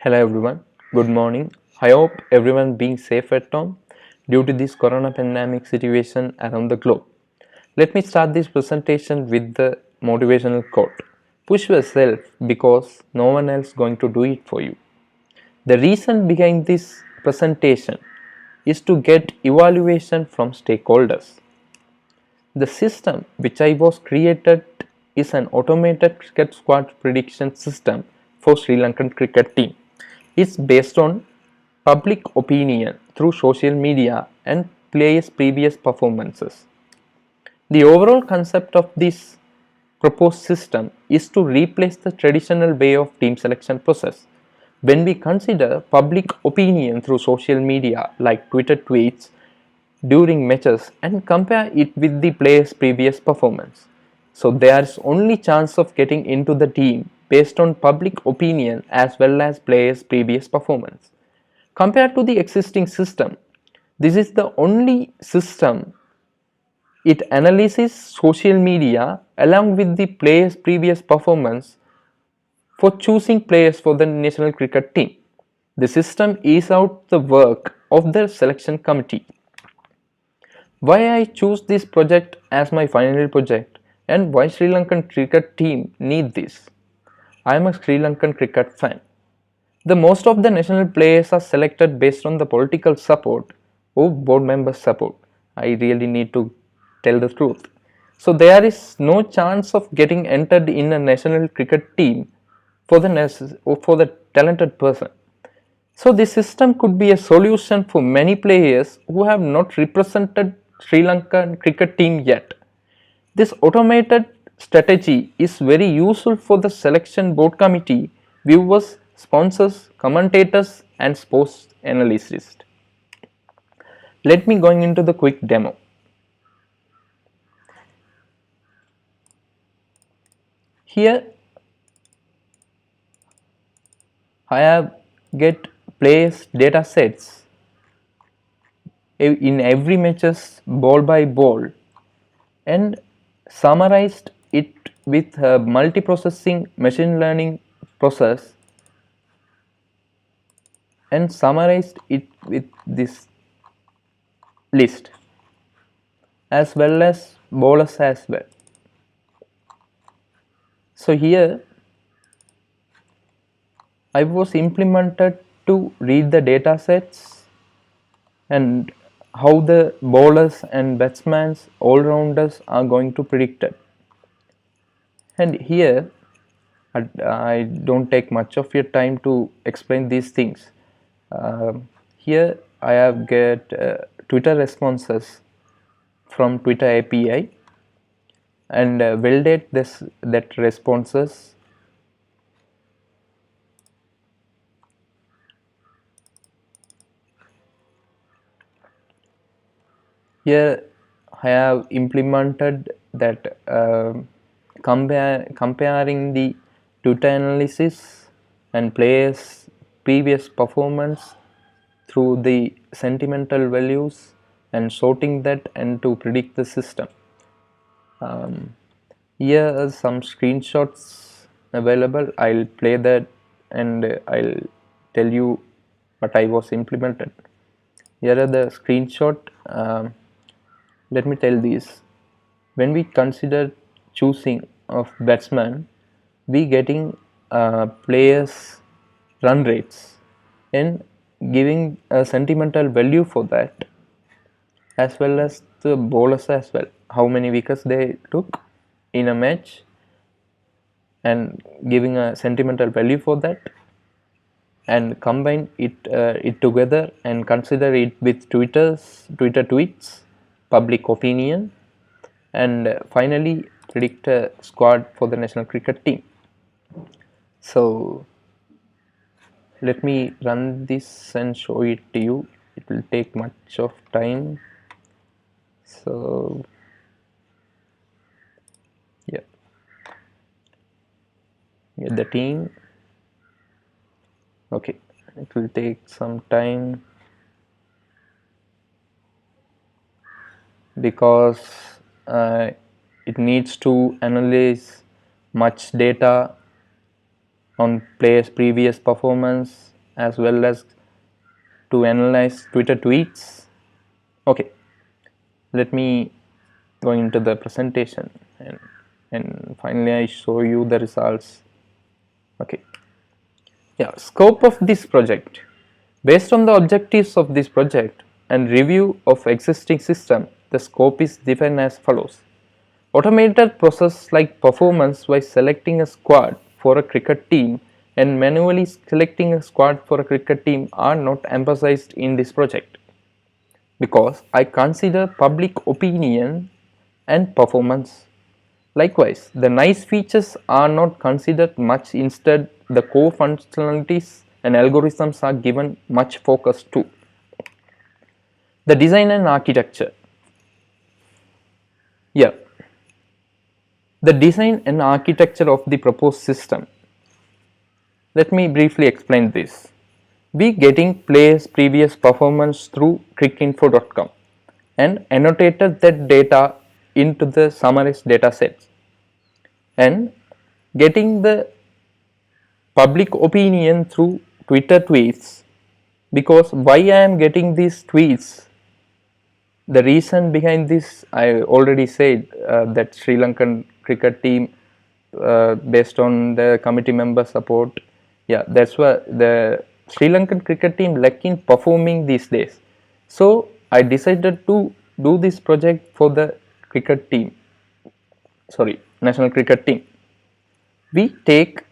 Hello everyone, good morning. I hope everyone being safe at home due to this corona pandemic situation around the globe. Let me start this presentation with the motivational quote. Push yourself because no one else going to do it for you. The reason behind this presentation is to get evaluation from stakeholders. The system which I was created is an automated cricket squad prediction system for Sri Lankan cricket team. It's based on public opinion through social media and players' previous performances. The overall concept of this proposed system is to replace the traditional way of team selection process. When we consider public opinion through social media like Twitter tweets during matches and compare it with the player's previous performance. So there's only chance of getting into the team based on public opinion as well as players' previous performance. Compared to the existing system, this is the only system. It analyzes social media along with the players' previous performance for choosing players for the national cricket team. The system is out the work of the selection committee. Why I choose this project as my final project and why Sri Lankan cricket team need this. I am a Sri Lankan cricket fan. The most of the national players are selected based on the political support or board members support. I really need to tell the truth. So there is no chance of getting entered in a national cricket team for the talented person. So this system could be a solution for many players who have not represented Sri Lankan cricket team yet. This automated strategy is very useful for the selection board committee, viewers, sponsors, commentators and sports analysts. Let me going into the quick demo. Here I have get players data sets in every matches ball by ball and summarized it with a multi-processing machine learning process and summarized it with this list as well as bowlers as well. So here I was implemented to read the data sets and how the bowlers and batsmen all-rounders are going to predict it. And here I don't take much of your time to explain these things. Here I have get Twitter responses from Twitter API and validate that responses. Here I have implemented that comparing the Twitter analysis and players' previous performance through the sentimental values and sorting that and to predict the system. Here are some screenshots available. I'll play that and I'll tell you what I was implemented. Here are the screenshot. Let me tell these. When we consider choosing of batsman, we getting players run rates and giving a sentimental value for that as well as the bowlers as well, how many wickets they took in a match and giving a sentimental value for that and combine it together and consider it with Twitter tweets, public opinion and finally predict a squad for the national cricket team. So let me run this and show it to you. It will take much of time. So yeah, get the team. Okay, it will take some time because it needs to analyze much data on players' previous performance as well as to analyze Twitter tweets. Okay, let me go into the presentation and finally I show you the results. Okay, yeah, scope of this project. Based on the objectives of this project and review of existing system, the scope is defined as follows. Automated process like performance by selecting a squad for a cricket team and manually selecting a squad for a cricket team are not emphasized in this project because I consider public opinion and performance. Likewise, the nice features are not considered much, instead the core functionalities and algorithms are given much focus to. The design and architecture. Yeah, the design and architecture of the proposed system. Let me briefly explain this. We getting players' previous performance through cricinfo.com and annotated that data into the summarized data sets and getting the public opinion through Twitter tweets. Because why I am getting these tweets, the reason behind this I already said, that Sri Lankan cricket team, based on the committee member support, yeah, that's why the Sri Lankan cricket team lacking performing these days. So I decided to do this project for the cricket team, national cricket team. We take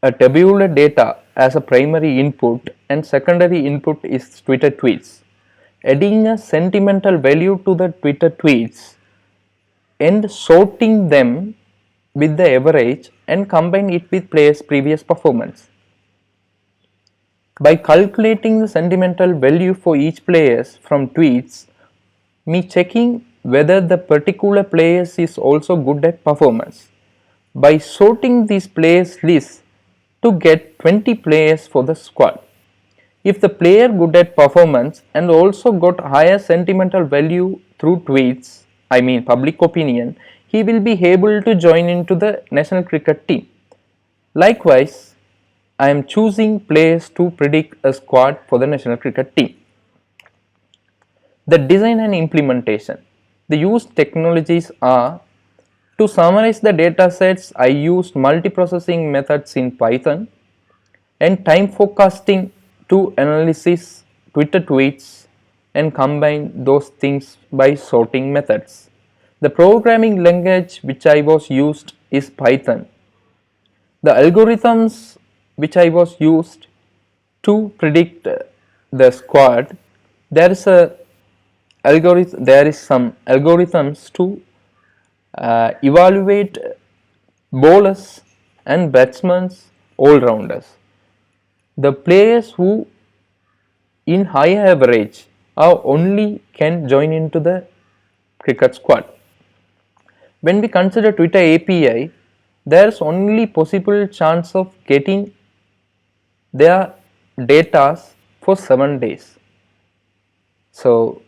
a tabular data as a primary input and secondary input is Twitter tweets. Adding a sentimental value to the Twitter tweets and sorting them with the average and combine it with players' previous performance. By calculating the sentimental value for each player from tweets, me checking whether the particular players is also good at performance. By sorting these players list to get 20 players for the squad. If the player good at performance and also got higher sentimental value through tweets, I mean public opinion, he will be able to join into the national cricket team. Likewise, I am choosing players to predict a squad for the national cricket team. The design and implementation. The used technologies are: to summarize the datasets, I used multiprocessing methods in Python and time forecasting to analysis Twitter tweets and combine those things by sorting methods. The programming language which I was used is Python. The algorithms which I was used to predict the squad, there is some algorithms to evaluate bowlers and batsmen, all rounders. The players who in higher average are only can join into the cricket squad. When we consider Twitter API, there is only possible chance of getting their data for 7 days. So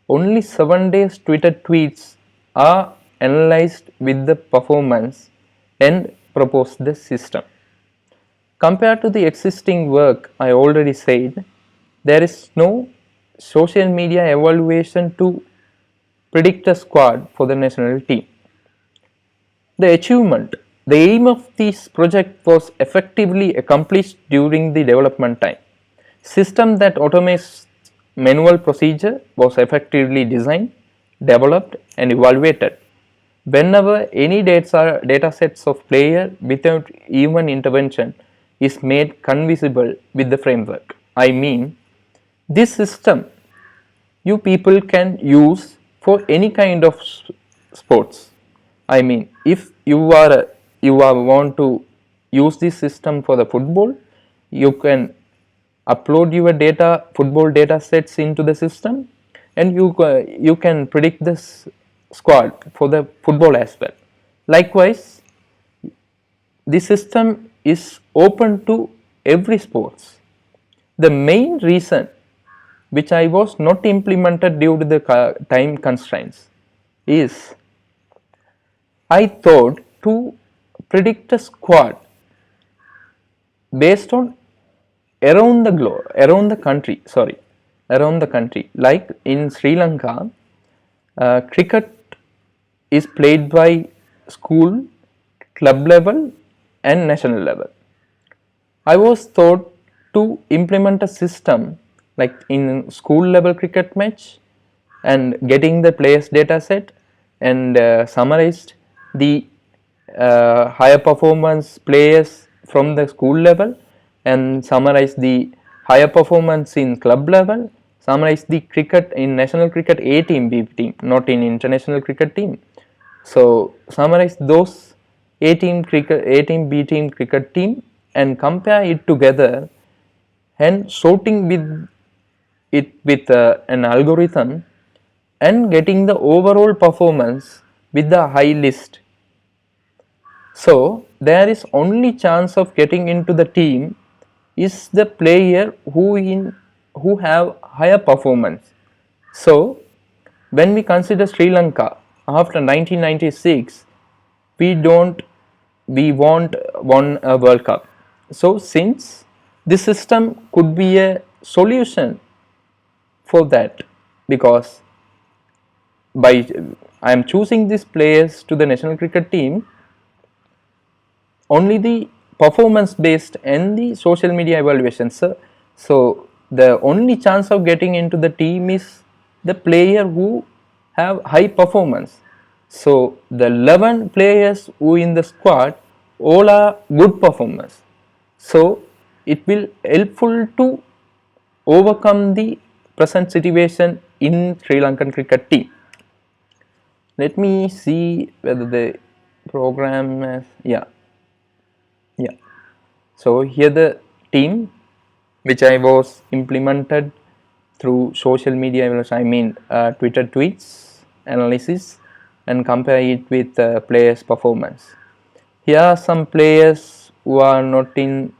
only 7 days Twitter tweets are analyzed with the performance and propose the system. Compared to the existing work I already said, there is no social media evaluation to predict a squad for the national team. The achievement, the aim of this project was effectively accomplished during the development time. System that automates manual procedure was effectively designed, developed and evaluated. Whenever any data sets of player without human intervention is made conversable with the framework. I mean, this system you people can use for any kind of sports. I mean, if you want to use this system for the football, you can upload your football data sets into the system, and you can predict this squad for the football as well. Likewise, the system is open to every sports. The main reason which I was not implemented due to the time constraints is I thought to predict a squad based on around the globe, around the country. Like in Sri Lanka, cricket is played by school, club level, and national level. I was thought to implement a system like in school level cricket match and getting the players data set and summarized the higher performance players from the school level and summarize the higher performance in club level, summarize the cricket in national cricket A team, B team, not in international cricket team. So summarize those A team, B team, cricket team and compare it together and sorting with it with an algorithm and getting the overall performance with the high list. So there is only chance of getting into the team is the player who have higher performance. So when we consider Sri Lanka after 1996, we don't we won't won a World Cup. So since this system could be a solution for that, because by I am choosing these players to the national cricket team, only the performance based and the social media evaluations. So the only chance of getting into the team is the player who have high performance. So the 11 players who in the squad all are good performers. So it will helpful to overcome the present situation in Sri Lankan cricket team. Let me see whether the program has, yeah. So here the team which I was implemented through social media, I mean Twitter tweets analysis and compare it with players performance. Here are some players who are not in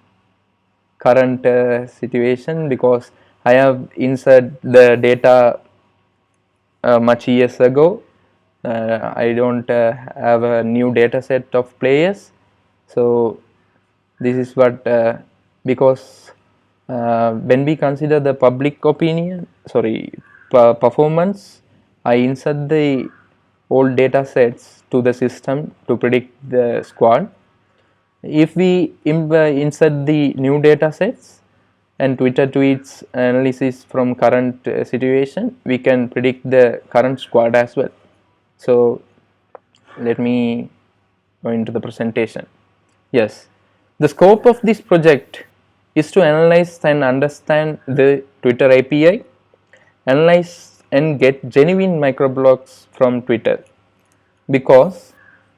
current situation because I have inserted the data much years ago. I don't have a new data set of players, so this is what because when we consider the public opinion, performance, I insert the old data sets to the system to predict the squad. If we insert the new data sets and Twitter tweets analysis from current situation, we can predict the current squad as well. So let me go into the presentation. Yes, the scope of this project is to analyze and understand the Twitter API, analyze and get genuine microblogs from Twitter, because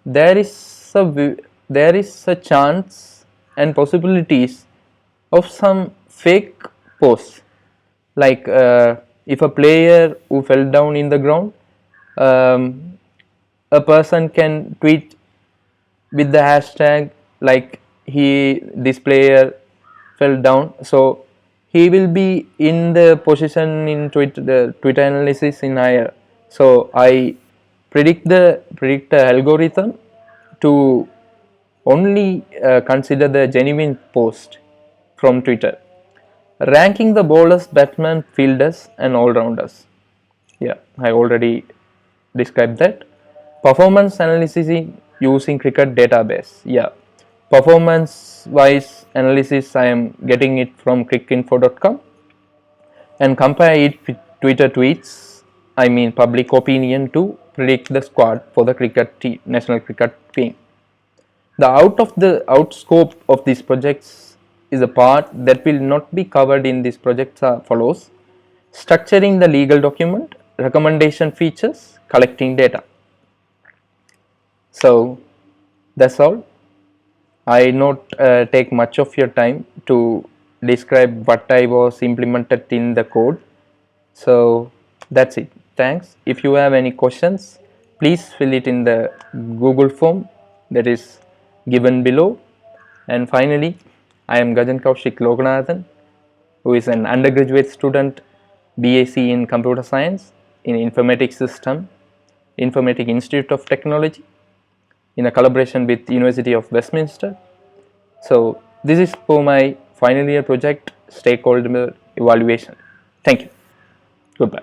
there is a chance and possibilities of some fake posts, like if a player who fell down in the ground, a person can tweet with the hashtag like this player fell down, so he will be in the position in the Twitter analysis in higher. So I predict the algorithm to only consider the genuine post from Twitter, ranking the bowlers, batsmen, fielders and all rounders. Yeah, I already described that. Performance analysis using cricket database. Yeah, performance wise analysis I am getting it from crickinfo.com and compare it with Twitter tweets, I mean public opinion, to predict the squad for the national cricket team. The out scope of these projects is a part that will not be covered in this project follows: structuring the legal document, recommendation features, collecting data. So that's all. I not take much of your time to describe what I was implemented in the code. So that's it. Thanks. If you have any questions, please fill it in the Google form that is given below. And finally, I am Gajan Kaushik Loganathan, who is an undergraduate student, BAc in Computer Science in Informatics System, Informatic Institute of Technology, in a collaboration with University of Westminster. So this is for my final year project stakeholder evaluation. Thank you. Goodbye.